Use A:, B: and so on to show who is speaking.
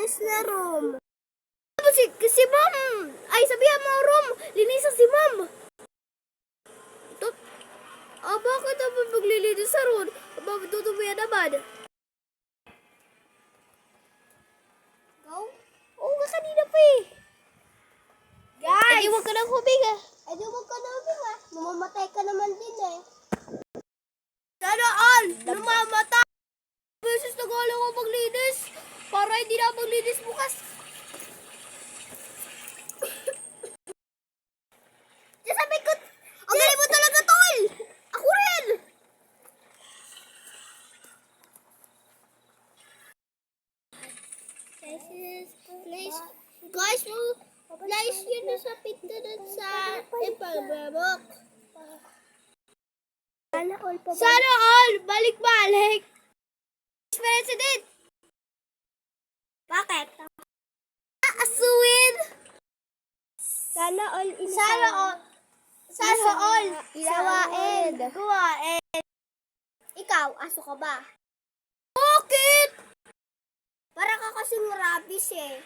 A: malinis na room. Si ma'am! Ay, sabihan mo room! Linisan si ma'am! Bakit naman maglilinis sa room? Tutubuyan naman. Go? Oo nga, kanina pa eh. Guys! Huwag ka nang huminga. Huwag ka nang huminga. Mamamatay ka naman din eh. Sana all! Lumamatay! Beses nag-aala ko maglinis. Para hindi na maglinis bukas. Sabi ko, ang galing mo talaga, tol! Ako rin! Guys, guys, yun na sa pintuan sa ipagmamok. Sana all! Balik-balik! President! Bakit? Asuwin! Sana all isa. Sana all isawain. Gawain. Ikaw, aso ka ba? Bakit? Para ka kasing rabies eh.